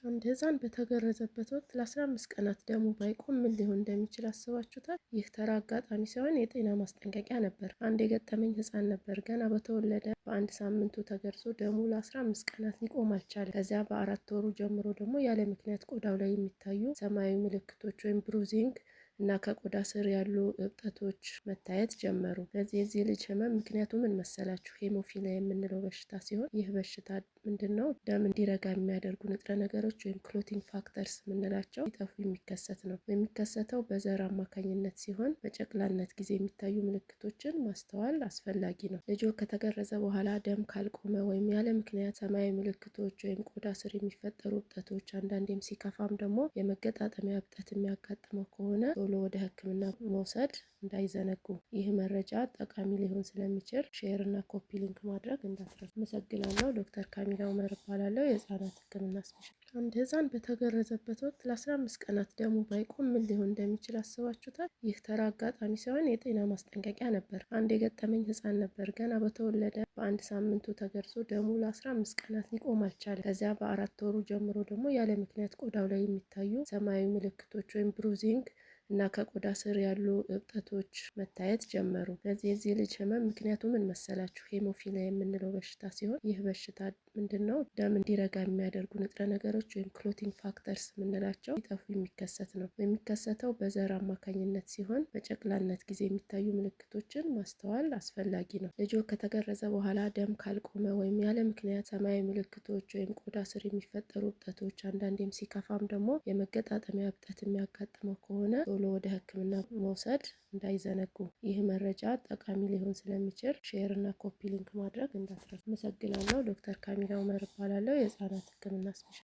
አንድ ህፃን በተገረዘበት ወቅት ለ15 ቀናት ደሙ ባይቆም ምን ሊሆን እንደሚችል አስባችሁታል? ይህ ተራ አጋጣሚ ሳይሆን የጤና ማስጠንቀቂያ ነበር። አንድ የገጠመኝ ህፃን ነበር። ገና በተወለደ በአንድ ሳምንቱ ተገርዞ ደሙ ለ15 ቀናት ሊቆም አልቻለም። ከዚያ በ4 ወሩ ጀምሮ ደግሞ ያለ ምክንያት ቆዳው ላይ የሚታዩ ሰማያዊ ምልክቶች ወይም ብሩዚንግ እና ከቆዳ ስር ያሉ እብጠቶች መታየት ጀመሩ። ስለዚህ የዚህ ልጅ ህመም ምክንያቱ ምን መሰላችሁ? ሄሞፊሊያ የምንለው በሽታ ሲሆን ይህ በሽታ ምንድን ነው? ደም እንዲረጋ የሚያደርጉ ንጥረ ነገሮች ወይም ክሎቲንግ ፋክተርስ የምንላቸው ሲጠፉ የሚከሰት ነው። የሚከሰተው በዘር አማካኝነት ሲሆን በጨቅላነት ጊዜ የሚታዩ ምልክቶችን ማስተዋል አስፈላጊ ነው። ልጆ ከተገረዘ በኋላ ደም ካልቆመ ወይም ያለ ምክንያት ሰማያዊ ምልክቶች ወይም ቆዳ ስር የሚፈጠሩ እብጠቶች፣ አንዳንዴም ሲከፋም ደግሞ የመገጣጠሚያ እብጠት የሚያጋጥመው ከሆነ ቶሎ ወደ ሕክምና መውሰድ እንዳይዘነጉ። ይህ መረጃ ጠቃሚ ሊሆን ስለሚችል ሼር እና ኮፒ ሊንክ ማድረግ እንዳትረሱ። አመሰግናለሁ። ዶክተር ካሚላ ኡመር እባላለሁ፣ የህፃናት ህክምና ስፔሻሊስት። አንድ ህፃን በተገረዘበት ወቅት ለ15 ቀናት ደሙ ባይቆም ምን ሊሆን እንደሚችል አስባችሁታል? ይህ ተራ አጋጣሚ ሳይሆን የጤና ማስጠንቀቂያ ነበር። አንድ የገጠመኝ ህፃን ነበር። ገና በተወለደ በአንድ ሳምንቱ ተገርዞ ደሙ ለ15 ቀናት ሊቆም አልቻለም። ከዚያ በ4 ወሩ ጀምሮ ደግሞ ያለ ምክንያት ቆዳው ላይ የሚታዩ ሰማያዊ ምልክቶች ወይም ብሩዚንግ እና ከቆዳ ስር ያሉ እብጠቶች መታየት ጀመሩ። ስለዚህ የዚህ ልጅ ህመም ምክንያቱ ምን መሰላችሁ? ሄሞፊሊያ የምንለው በሽታ ሲሆን ይህ በሽታ ምንድን ነው? ደም እንዲረጋ የሚያደርጉ ንጥረ ነገሮች ወይም ክሎቲንግ ፋክተርስ የምንላቸው ሲጠፉ የሚከሰት ነው። የሚከሰተው በዘር አማካኝነት ሲሆን በጨቅላነት ጊዜ የሚታዩ ምልክቶችን ማስተዋል አስፈላጊ ነው። ልጆ ከተገረዘ በኋላ ደም ካልቆመ ወይም ያለ ምክንያት ሰማያዊ ምልክቶች ወይም ቆዳ ስር የሚፈጠሩ እብጠቶች፣ አንዳንዴም ሲከፋም ደግሞ የመገጣጠሚያ እብጠት የሚያጋጥመው ከሆነ ቶሎ ወደ ሕክምና መውሰድ እንዳይዘነጉ። ይህ መረጃ ጠቃሚ ሊሆን ስለሚችል ሼር እና ኮፒ ሊንክ ማድረግ እንዳትረሱ። አመሰግናለሁ። ዶክተር ካሚላ ኡመር እባላለሁ፣ የህፃናት ህክምና ስፔሻሊስት።